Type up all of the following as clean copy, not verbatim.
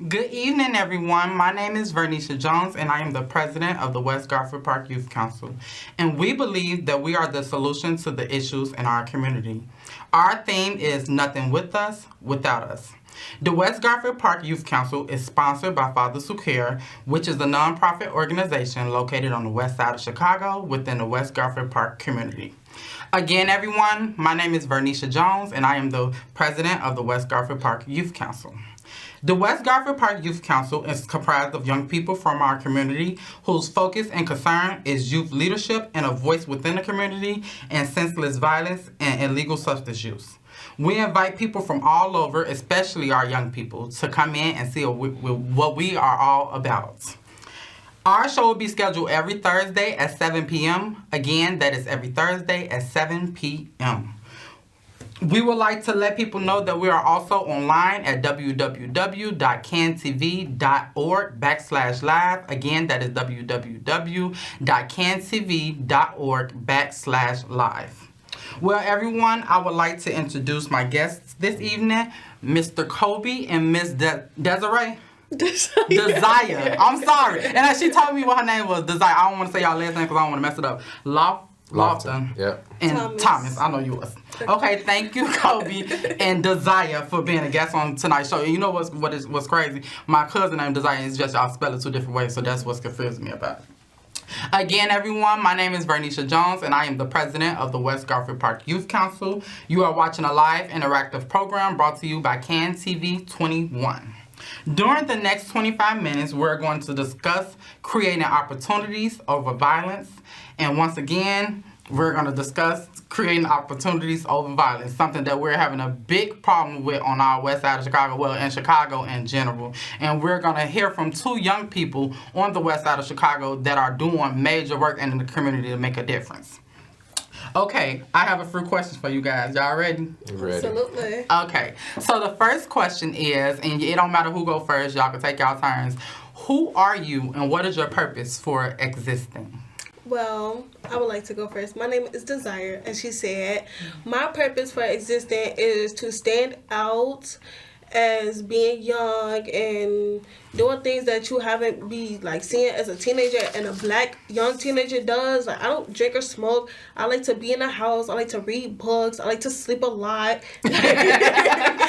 Good evening, everyone. My name is Vernisha Jones, and I am the president of the West Garfield Park Youth Council. And we believe that we are the solution to the issues in our community. Our theme is Nothing With Us, Without Us. The West Garfield Park Youth Council is sponsored by Fathers Who Care, which is a nonprofit organization located on the west side of Chicago within the West Garfield Park community. Again, everyone, my name is Vernisha Jones, and I am the president of the West Garfield Park Youth Council. The West Garfield Park Youth Council is comprised of young people from our community whose focus and concern is youth leadership and a voice within the community and senseless violence and illegal substance use. We invite people from all over, especially our young people, to come in and see what we are all about. Our show will be scheduled every Thursday at 7 p.m. Again, that is every Thursday at 7 p.m. We would like to let people know that we are also online at www.cantv.org/live. Again, that is www.cantv.org/live. Well, everyone, I would like to introduce my guests this evening, Mr. Koby and Miss Dezyre. Dezyre. I'm sorry. And she told me what her name was, Dezyre. I don't want to say y'all last name because I don't want to mess it up. Lofton. Yep. And Thomas. I know you was. Okay, thank you, Koby and Dezyre, for being a guest on tonight's show. And you know what's crazy? My cousin named Dezyre is just y'all spell it two different ways, so that's what's confusing me about it. Again, everyone, my name is Vernisha Jones, and I am the president of the West Garfield Park Youth Council. You are watching a live interactive program brought to you by CAN TV 21. During the next 25 minutes, we're going to discuss creating opportunities over violence. And once again, we're going to discuss creating opportunities over violence, something that we're having a big problem with on our west side of Chicago, well, in Chicago in general. And we're going to hear from two young people on the west side of Chicago that are doing major work in the community to make a difference. Okay, I have a few questions for you guys. Y'all ready? Ready. Absolutely. Okay, so the first question is, and it don't matter who go first, y'all can take y'all turns. Who are you and what is your purpose for existing? Well, I would like to go first. My name is Dezyre, and she said, my purpose for existing is to stand out as being young and doing things that you haven't be like seeing as a teenager and a black young teenager does. Like, I don't drink or smoke. I like to be in the house. I like to read books. I like to sleep a lot. I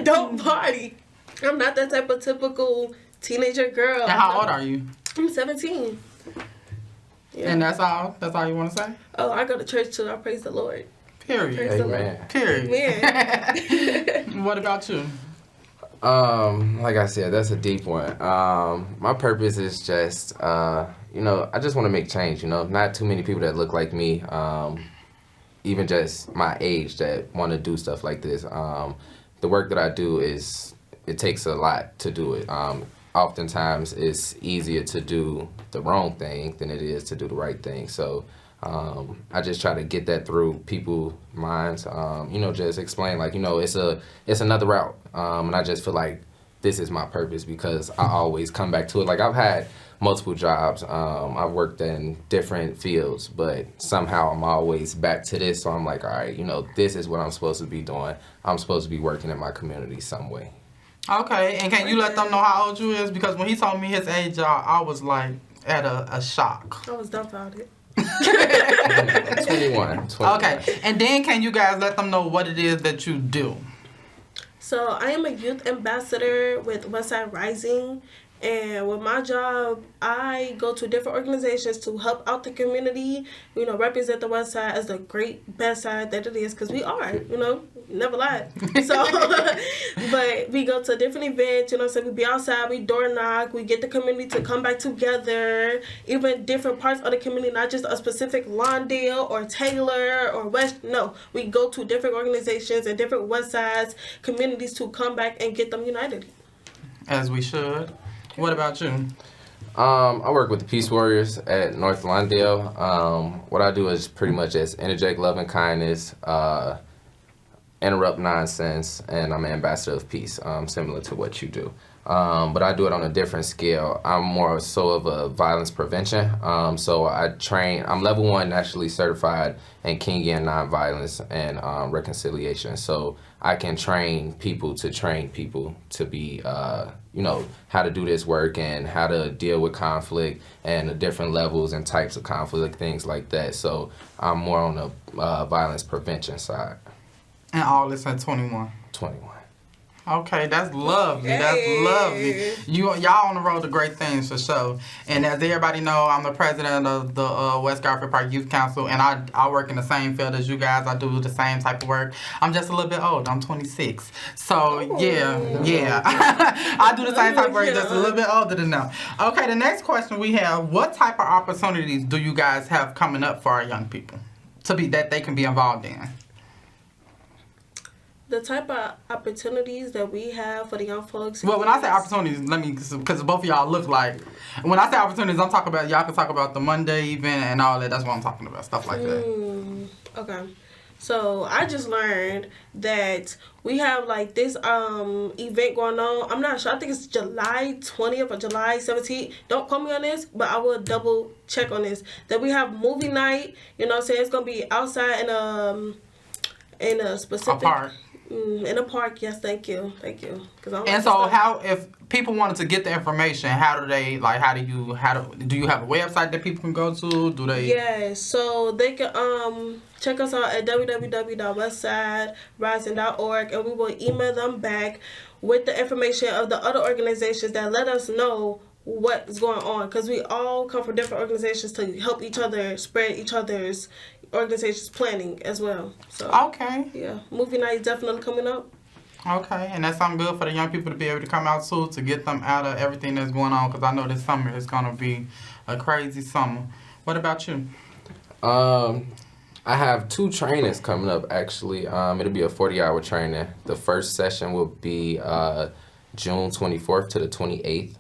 don't party. I'm not that type of typical teenager girl. And how old are you? I'm 17. Yeah. And that's all? That's all you want to say? Oh, I go to church too. I praise the Lord. Period. Praise the Lord. Amen. Period. Man. What about you? Like I said, that's a deep one. My purpose is just, I just want to make change, not too many people that look like me, even just my age that want to do stuff like this. The work that I do it takes a lot to do it. Oftentimes it's easier to do the wrong thing than it is to do the right thing. So I just try to get that through people's minds, just explain it's another route. And I just feel like this is my purpose because I always come back to it. Like, I've had multiple jobs. I've worked in different fields, but somehow I'm always back to this. So I'm like, all right, this is what I'm supposed to be doing. I'm supposed to be working in my community some way. Okay, and can you let them know how old you is? Because when he told me his age, I was like at a shock. I was dumbfounded. 21. Okay, and then can you guys let them know what it is that you do? So I am a youth ambassador with Westside Rising. And with my job, I go to different organizations to help out the community, represent the West Side as the great best side that it is, because we are, never lied. So, but we go to different events, so we be outside, we door knock, we get the community to come back together, even different parts of the community, not just a specific Lawndale or Taylor or West, no. We go to different organizations and different West Sides communities to come back and get them united. As we should. What about you? I work with the Peace Warriors at North Lawndale. What I do is pretty much just interject love and kindness, interrupt nonsense, and I'm an ambassador of peace, similar to what you do. but I do it on a different scale. I'm more so of a violence prevention. So I'm level 1 actually certified in Kingian nonviolence and reconciliation. So I can train people to be, how to do this work and how to deal with conflict and the different levels and types of conflict, things like that. So I'm more on the violence prevention side. And all this at 21. 21. Okay, that's lovely. That's Hey. lovely. Y'all on the road to great things for sure. And as everybody know, I'm the president of the West Garfield Park Youth Council, and I work in the same field as you guys. I do the same type of work. I'm just a little bit old. I'm 26. So yeah. I do the same type of work, just a little bit older than them. Okay, the next question we have: what type of opportunities do you guys have coming up for our young people that they can be involved in? The type of opportunities that we have for the young folks. Well, when I say opportunities, because both of y'all look like. When I say opportunities, I'm talking about y'all can talk about the Monday event and all that. That's what I'm talking about, stuff like that. Okay. So I just learned that we have like this event going on. I'm not sure. I think it's July 20th or July 17th. Don't quote me on this, but I will double check on this. That we have movie night. You know what I'm saying? It's gonna be outside in a specific A park. In a park, yes, thank you. And so, if people wanted to get the information, do you have a website that people can go to? Do they? Yes, so they can check us out at www.westsiderising.org, and we will email them back with the information of the other organizations that let us know what's going on, because we all come from different organizations to help each other spread each other's organizations planning as well. So Okay. yeah, movie night is definitely coming up. Okay, and that's something good for the young people to be able to come out too, to get them out of everything that's going on, because I know this summer is going to be a crazy summer. What about you? I have 2 trainings coming up, actually. It'll be a 40-hour training. The first session will be June 24th to the 28th,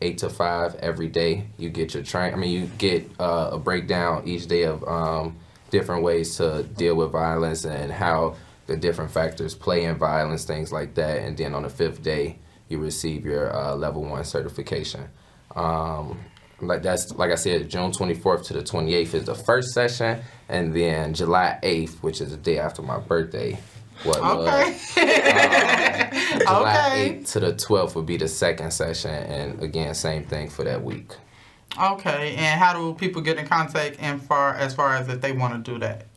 8 to 5 every day. You get your you get a breakdown each day of different ways to deal with violence and how the different factors play in violence, things like that. And then on the 5th day, you receive your level 1 certification. Like I said, June 24th to the 28th is the first session, and then July 8th, which is the day after my birthday. July 8th to the 12th would be the second session, and again, same thing for that week. Okay, and how do people get in contact as far as if they want to do that?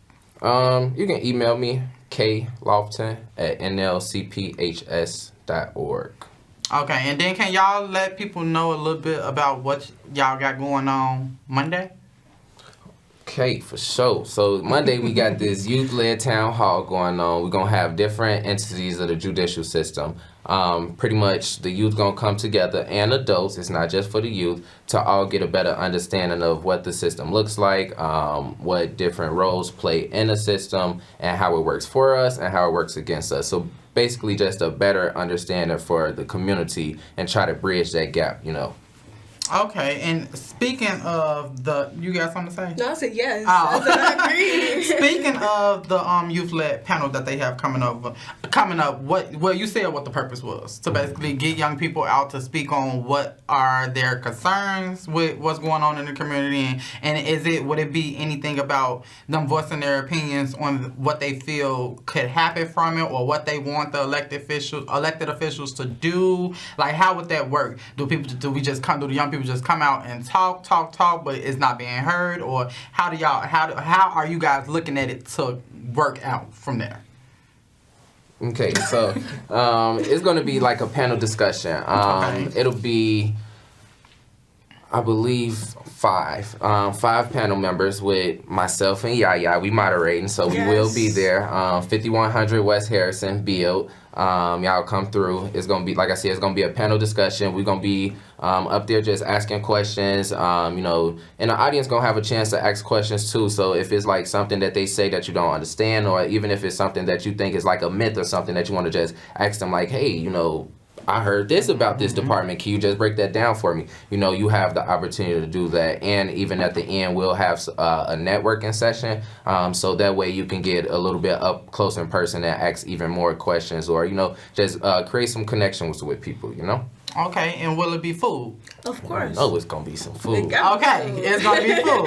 You can email me, klofton@nlcphs.org. Okay, and then can y'all let people know a little bit about what y'all got going on Monday? Okay, for sure. So Monday we got this youth-led town hall going on. We're going to have different entities of the judicial system. Pretty much the youth going to come together, and adults, it's not just for the youth, to all get a better understanding of what the system looks like, what different roles play in the system, and how it works for us and how it works against us. So basically just a better understanding for the community and try to bridge that gap, Okay, and speaking of you got something to say? No, I said yes. Oh. I said I agree. Speaking of the youth-led panel that they have coming up, you said what the purpose was, to basically get young people out to speak on what are their concerns with what's going on in the community, and would it be anything about them voicing their opinions on what they feel could happen from it, or what they want the elected officials to do? Like, how would that work? Do the young people just come out and talk, but it's not being heard? Or how are you guys looking at it to work out from there? Okay, so it's going to be like a panel discussion. It'll be, I believe, 5 panel members with myself and Yaya. We moderating, so we will be there. 5100 West Harrison, Build. Y'all come through. It's gonna be, like I said, it's gonna be a panel discussion. We're gonna be up there just asking questions. And the audience gonna have a chance to ask questions too. So if it's like something that they say that you don't understand, or even if it's something that you think is like a myth or something that you want to just ask them, like, hey, I heard this about this department. Can you just break that down for me? You know, you have the opportunity to do that. And even at the end, we'll have a networking session. So that way you can get a little bit up close in person and ask even more questions, or, you know, just create some connections with people, you know? Okay, and will it be food? Of course. Oh, it's going to be some food. Okay, it's going to be food.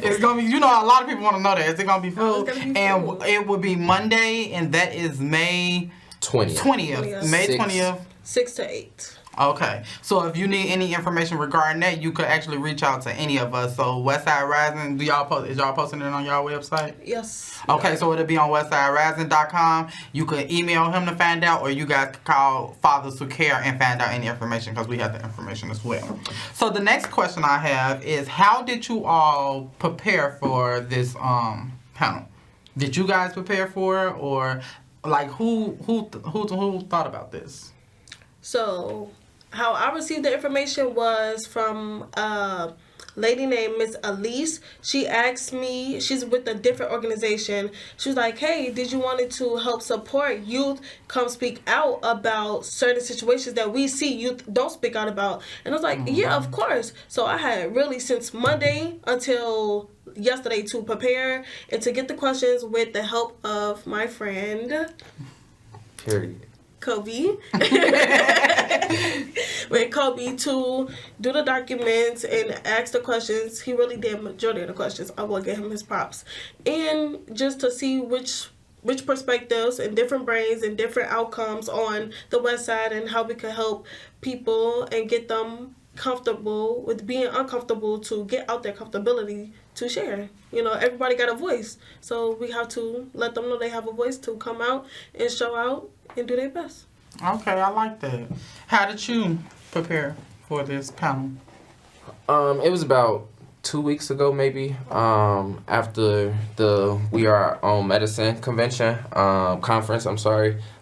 It's going to be, you know, a lot of people want to know that. Is it going to be food? It's gonna be And food. it will be Monday, and that is May 20th. May 20th. 6 to 8. Okay, so if you need any information regarding that, you could actually reach out to any of us. So Westside Rising, is y'all posting it on y'all website? Yes. Okay, so it'll be on westsiderising.com. You could email him to find out, or you guys could call Fathers Who Care and find out any information, because we have the information as well. So the next question I have is, how did you all prepare for this panel? Did you guys prepare for it, or like who thought about this? So, how I received the information was from a lady named Miss Elise. She asked me, she's with a different organization. She was like, hey, did you want to help support youth come speak out about certain situations that we see youth don't speak out about? And I was like, yeah, of course. So I had really since Monday until yesterday to prepare and to get the questions with the help of my friend Period. Koby. With Koby to do the documents and ask the questions. He really did majority of the questions. I will give him his props. And just to see which perspectives and different brains and different outcomes on the West Side, and how we could help people and get them comfortable with being uncomfortable, to get out their comfortability to share. You know, everybody got a voice, so we have to let them know they have a voice to come out and show out and do their best. Okay, I like that. How did you prepare for this panel? It was about 2 weeks ago, maybe, after the We Are Our Own Medicine convention, conference,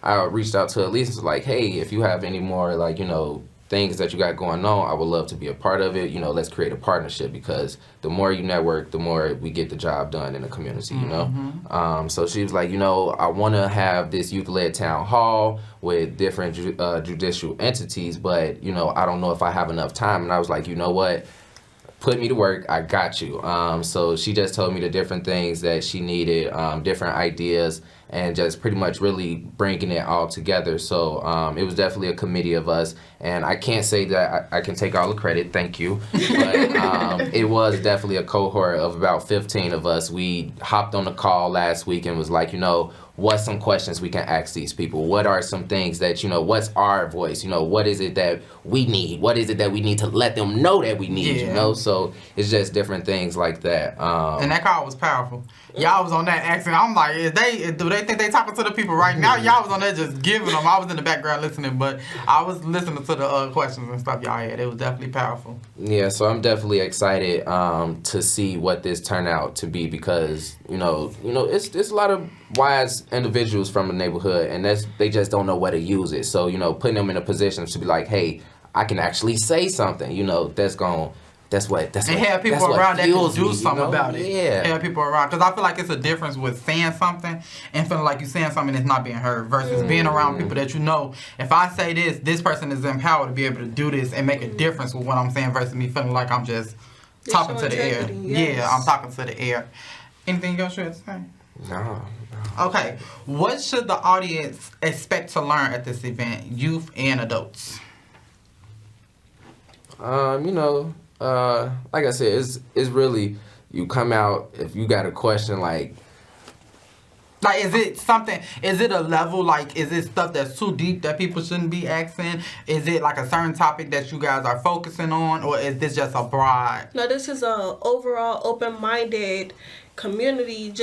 I reached out to Elise and was like, hey, if you have any more, like, you know, things that you got going on, I would love to be a part of it. You know, let's create a partnership, because the more you network, the more we get the job done in the community, you know? So she was like, you know, I want to have this youth-led town hall with different judicial entities, but, you know, I don't know if I have enough time. And I was like, you know what? Put me to work. I got you. So she just told me the different things that she needed, different ideas, and just pretty much really bringing it all together. So it was definitely a committee of us, and I can't say that I can take all the credit. Thank you. But it was definitely a cohort of about 15 of us. We hopped on the call last week and was like, you know, what's some questions we can ask these people? What are some things that, you know, what's our voice? You know, what is it that we need? What is it that we need to let them know that we need, you know? So it's just different things like that. And that call was powerful. Y'all was on that accent. I'm like, do they think they talking to the people right now? Y'all was on there just giving them. I was in the background listening, but I was listening to the questions and stuff y'all had. It was definitely powerful. Yeah, so I'm definitely excited to see what this turned out to be, because you know, it's a lot of wise individuals from the neighborhood, and they just don't know where to use it. So, you know, putting them in a position to be like, hey, I can actually say something. You know, that's what have people around that can do something about it. Yeah. Have people around, because I feel like it's a difference with saying something and feeling like you're saying something that's not being heard, versus being around people that you know, if I say this person is empowered to be able to do this and make a difference with what I'm saying, versus me feeling like I'm just talking to the air. Yes. Yeah, I'm talking to the air. Anything else you have to say? No. Okay, what should the audience expect to learn at this event, youth and adults? You know, like I said, it's really, you come out, if you got a question, like, is it a level, like, is it stuff that's too deep that people shouldn't be asking? Is it like a certain topic that you guys are focusing on, or is this just a broad? No, this is a overall open-minded community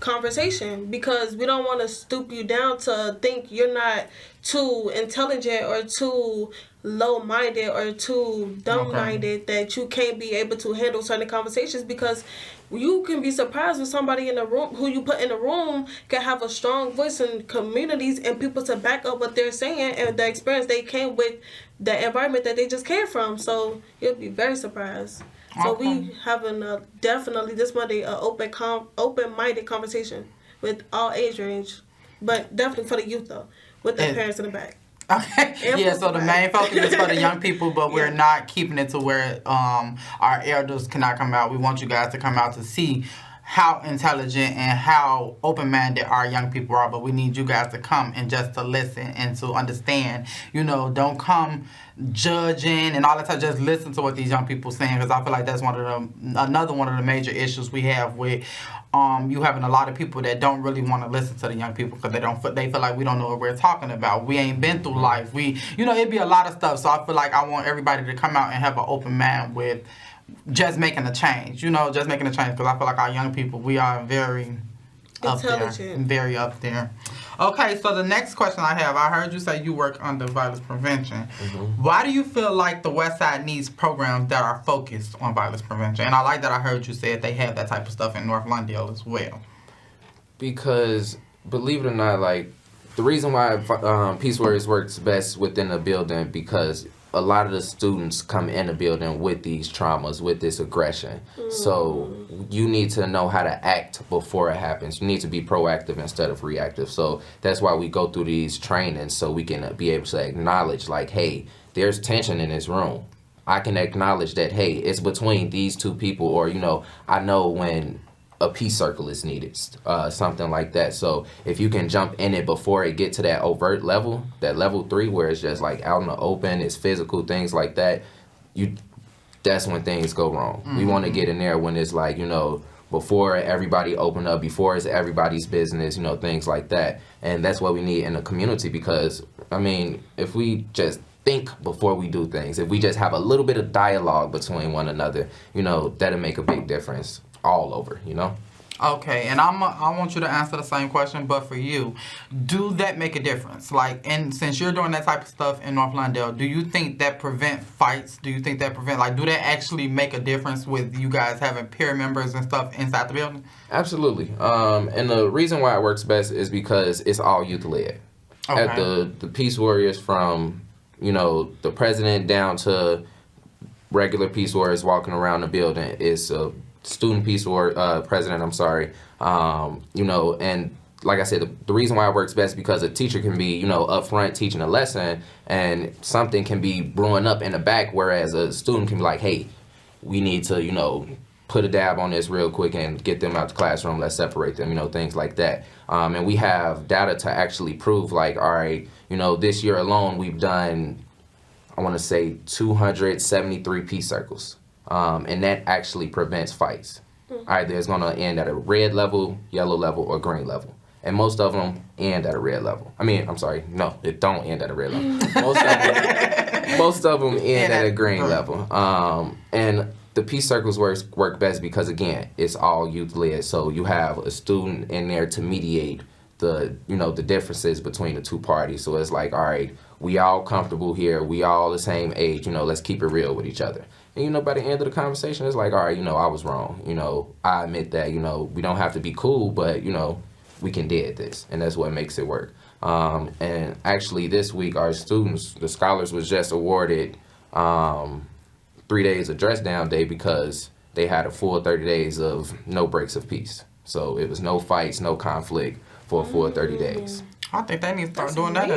conversation, because we don't want to stoop you down to think you're not too intelligent or too low-minded or too dumb-minded that you can't be able to handle certain conversations, because you can be surprised with somebody in the room who you put in the room can have a strong voice in communities and people to back up what they're saying and the experience they came with, the environment that they just came from. So you'll be very surprised. So we having definitely this Monday an open-minded conversation with all age range, but definitely for the youth though, with the parents in the back. Okay. Yeah, so the main focus is for the young people, but we're not keeping it to where our elders cannot come out. We want you guys to come out to see how intelligent and how open-minded our young people are, but we need you guys to come and just to listen and to understand. Don't come judging and all that stuff. Just listen to what these young people saying, because I feel like that's another one of the major issues we have with you having a lot of people that don't really want to listen to the young people because they feel like we don't know what we're talking about. We ain't been through life. It'd be a lot of stuff. So I feel like I want everybody to come out and have an open mind with just making a change. Just making a change, because I feel like our young people, we are very intelligent, very up there. Okay, so the next question I have, I heard you say you work under violence prevention. Mm-hmm. Why do you feel like the West Side needs programs that are focused on violence prevention? And I like that I heard you say they have that type of stuff in North Lawndale as well. Because, believe it or not, like, the reason why Peace Warriors works best within a building, because a lot of the students come in the building with these traumas, with this aggression. So you need to know how to act before it happens. You need to be proactive instead of reactive. So that's why we go through these trainings, so we can be able to acknowledge, like, hey, there's tension in this room. I can acknowledge that, hey, it's between these two people, or, I know when a peace circle is needed, something like that. So if you can jump in it before it get to that overt level, that level 3, where it's just like out in the open, it's physical, things like that, that's when things go wrong. Mm-hmm. We want to get in there when it's like, before everybody open up, before it's everybody's business, things like that. And that's what we need in the community, because, if we just think before we do things, if we just have a little bit of dialogue between one another, that'll make a big difference all over, Okay, and I want you to answer the same question, but for you, do that make a difference? And since you're doing that type of stuff in North Lawndale, do you think that prevent fights? Do you think that do that actually make a difference with you guys having peer members and stuff inside the building? Absolutely. And the reason why it works best is because it's all youth led. Okay. At the Peace Warriors, from the president down to regular Peace Warriors walking around the building, is a student peace president, and like I said, the reason why it works best, because a teacher can be, up front teaching a lesson, and something can be brewing up in the back, whereas a student can be like, hey, we need to, put a dab on this real quick and get them out the classroom, let's separate them, things like that. And we have data to actually prove, like, all right, this year alone, we've done, I want to say, 273 peace circles. And that actually prevents fights. Either it's going to end at a red level, yellow level, or green level. And most of them end at a red level. No, it don't end at a red level. Most of them end at a green level. And the peace circles work best because, again, it's all youth led. So you have a student in there to mediate the differences between the two parties. So it's like, all right, we all comfortable here. We all the same age. Let's keep it real with each other. And, by the end of the conversation, it's like, all right, I was wrong. I admit that, we don't have to be cool, but, we can did this. And that's what makes it work. And actually this week, our students, the scholars, was just awarded 3 days of Dress Down Day, because they had a full 30 days of no breaks of peace. So it was no fights, no conflict for a full 30 days. I think they need to start doing that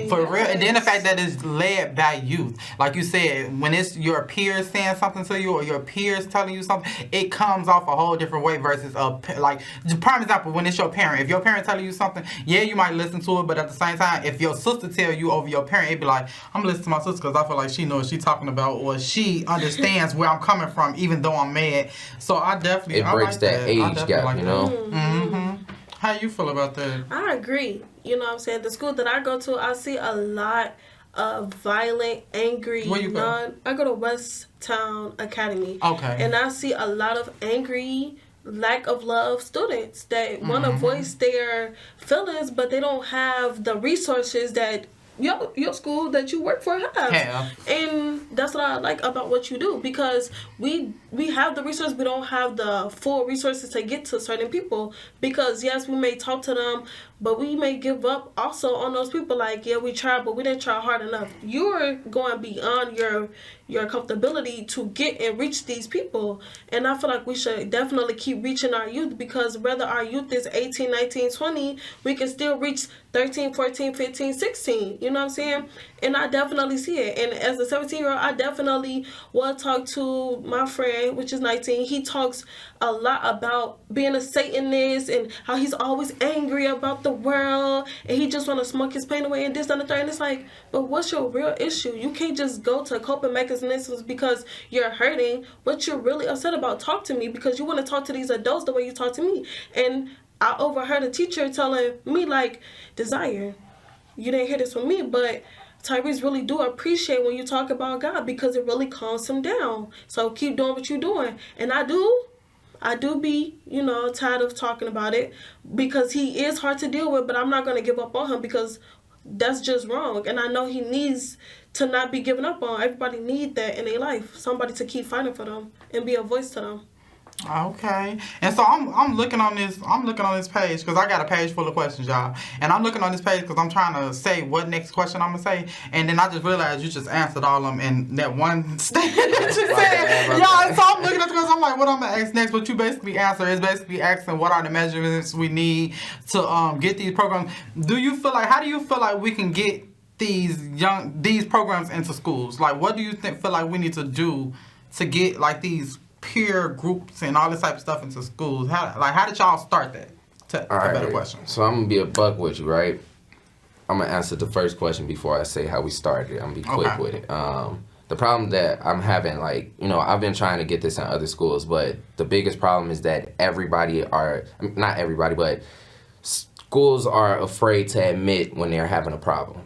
for real. And then the fact that it's led by youth. Like you said, when it's your peers saying something to you, or your peers telling you something, it comes off a whole different way versus prime example, when it's your parent. If your parent telling you something, yeah, you might listen to it, but at the same time, if your sister tell you over your parent, it'd be like, I'm listening to my sister because I feel like she knows what she's talking about, or she understands where I'm coming from, even though I'm mad. So I definitely, it breaks that age gap, Mm-hmm. How you feel about that? I agree. The school that I go to, I see a lot of violent, angry. Where you go? I go to West Town Academy. Okay. And I see a lot of angry, lack of love students that want to voice their feelings, but they don't have the resources that your school that you work for has. And that's what I like about what you do, because we have the resources, we don't have the full resources to get to certain people, because yes, we may talk to them, but we may give up also on those people. Like, yeah, we tried, but we didn't try hard enough. You're going beyond your comfortability to get and reach these people. And I feel like we should definitely keep reaching our youth, because whether our youth is 18, 19, 20, we can still reach 13, 14, 15, 16. You know what I'm saying? And I definitely see it. And as a 17-year-old, I definitely will talk to my friend, which is 19. He talks a lot about being a Satanist and how he's always angry about the world and he just want to smoke his pain away and this and the third. And it's like, but what's your real issue? You can't just go to coping mechanisms because you're hurting. What you're really upset about, talk to me, because you want to talk to these adults the way you talk to me. And I overheard a teacher telling me, like, Dezyre, you didn't hear this from me, but Tyrese really do appreciate when you talk about God, because it really calms him down. So keep doing what you're doing. And I do be, tired of talking about it, because he is hard to deal with, but I'm not going to give up on him, because that's just wrong. And I know he needs to not be given up on. Everybody need that in their life. Somebody to keep fighting for them and be a voice to them. Okay, and so I'm looking on this page because I got a page full of questions, y'all, and I'm looking on this page because I'm trying to say what next question I'm gonna say, and then I just realized you just answered all of them in that one statement that you said, y'all. So I'm looking at the questions, I'm like, what I'm gonna ask next? But you basically answer is basically asking what are the measurements we need to get these programs. How do you feel like we can get these programs into schools? Like, what do you feel like we need to do to get like these peer groups and all this type of stuff into schools? How did y'all start that? All right. Better question. So I'm gonna be a buck with you, right? I'm gonna answer the first question before I say how we started. I'm gonna be quick with it. The problem that I'm having, I've been trying to get this in other schools, but the biggest problem is that not everybody, but schools are afraid to admit when they're having a problem.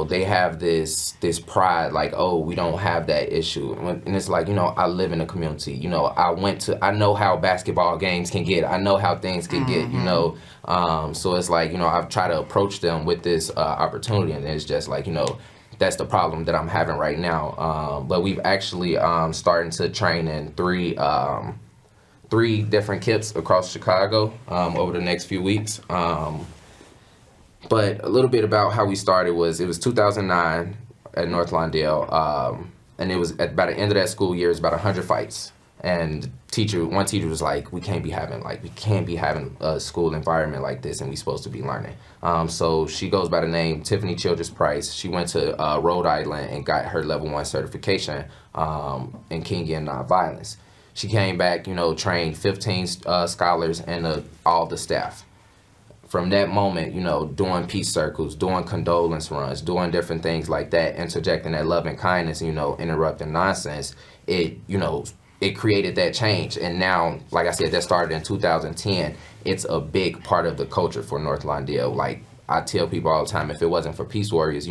They have this pride, like, oh, we don't have that issue. And it's like, I live in a community. I know how basketball games can get. I know how things can get, So it's like, I've tried to approach them with this opportunity, and it's just like, that's the problem that I'm having right now. But we've actually starting to train in three different KIPs across Chicago over the next few weeks. But a little bit about how we started was, it was 2009 at North Lawndale, and it was at about the end of that school year, it was about 100 fights. And one teacher was like, we can't be having a school environment like this, and we supposed to be learning. So she goes by the name Tiffany Childress Price. She went to Rhode Island and got her level 1 certification in Kingian nonviolence. She came back, trained 15 scholars and all the staff. From that moment, doing peace circles, doing condolence runs, doing different things like that, interjecting that love and kindness, interrupting nonsense, it created that change. And now, like I said, that started in 2010. It's a big part of the culture for North Lawndale. Like, I tell people all the time, if it wasn't for Peace Warriors,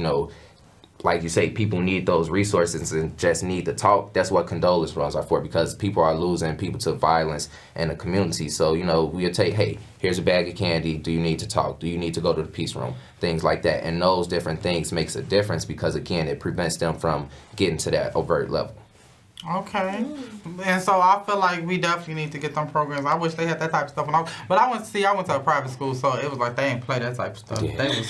like you say, people need those resources and just need to talk. That's what condolence runs are for, because people are losing people to violence in the community. So, we'll take, hey, here's a bag of candy. Do you need to talk? Do you need to go to the peace room? Things like that. And those different things makes a difference, because, again, it prevents them from getting to that overt level. Okay. And so I feel like we definitely need to get them programs. I wish they had that type of stuff. But I went to a private school, so it was like they ain't play that type of stuff. Yeah. They was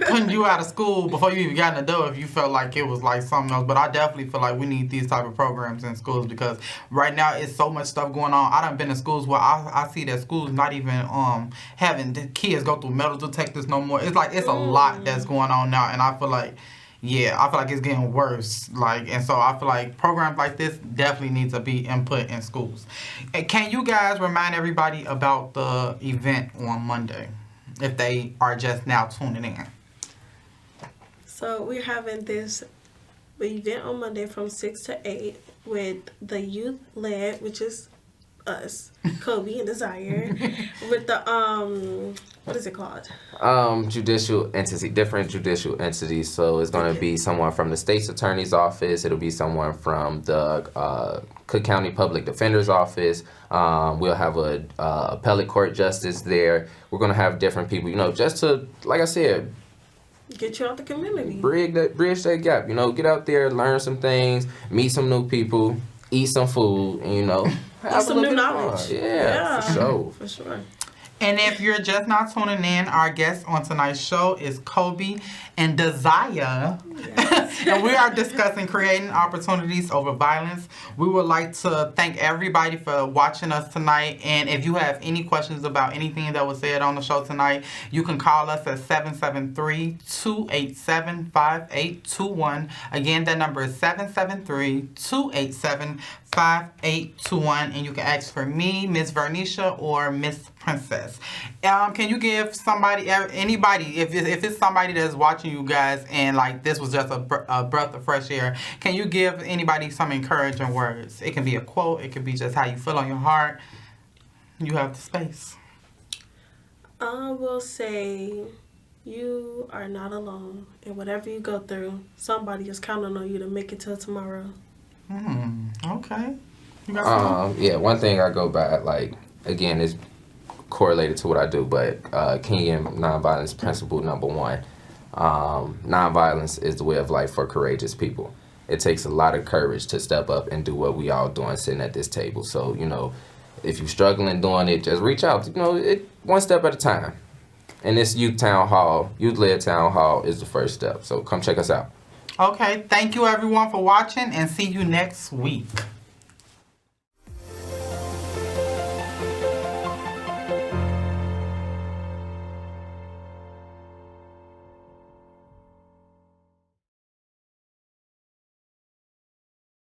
putting you out of school before you even got in the door if you felt like it was like something else. But I definitely feel like we need these type of programs in schools, because right now it's so much stuff going on. I done been in schools where I see that schools not even having the kids go through metal detectors no more. It's like it's a lot that's going on now, and I feel like it's getting worse. And so I feel like programs like this definitely need to be input in schools. And can you guys remind everybody about the event on Monday, if they are just now tuning in? So we're having this event on Monday from 6 to 8 with the youth led, which is us, Koby and Dezyre, with the what is it called? Different judicial entities. So it's going to be someone from the state's attorney's office. It'll be someone from the Cook County Public Defender's office. We'll have a appellate court justice there. We're going to have different people, just to, like I said, get you out the community. Bridge that gap. Get out there, learn some things, meet some new people, eat some food, and have some new knowledge. Yeah, for sure. For sure. And if you're just not tuning in, our guest on tonight's show is Koby and Dezyre. Yes. And we are discussing creating opportunities over violence. We would like to thank everybody for watching us tonight. And if you have any questions about anything that was said on the show tonight, you can call us at 773-287-5821. Again, that number is 773-287-5821. And you can ask for me, Miss Vernisha, or Miss Princess. Can you give somebody, anybody, if it's somebody that's watching you guys and like this was just a breath of fresh air, can you give anybody some encouraging words? It can be a quote, it could be just how you feel on your heart. You have the space. I will say you are not alone, and whatever you go through, somebody is counting on you to make it till tomorrow. Okay. You got something? Yeah, one thing I go by, like, again, is correlated to what I do, but Kenyan nonviolence principle number one. Nonviolence is the way of life for courageous people. It takes a lot of courage to step up and do what we all doing sitting at this table. So, you know, if you're struggling doing it, just reach out. You know, it one step at a time. And this youth led town hall is the first step. So come check us out. Okay. Thank you everyone for watching and see you next week.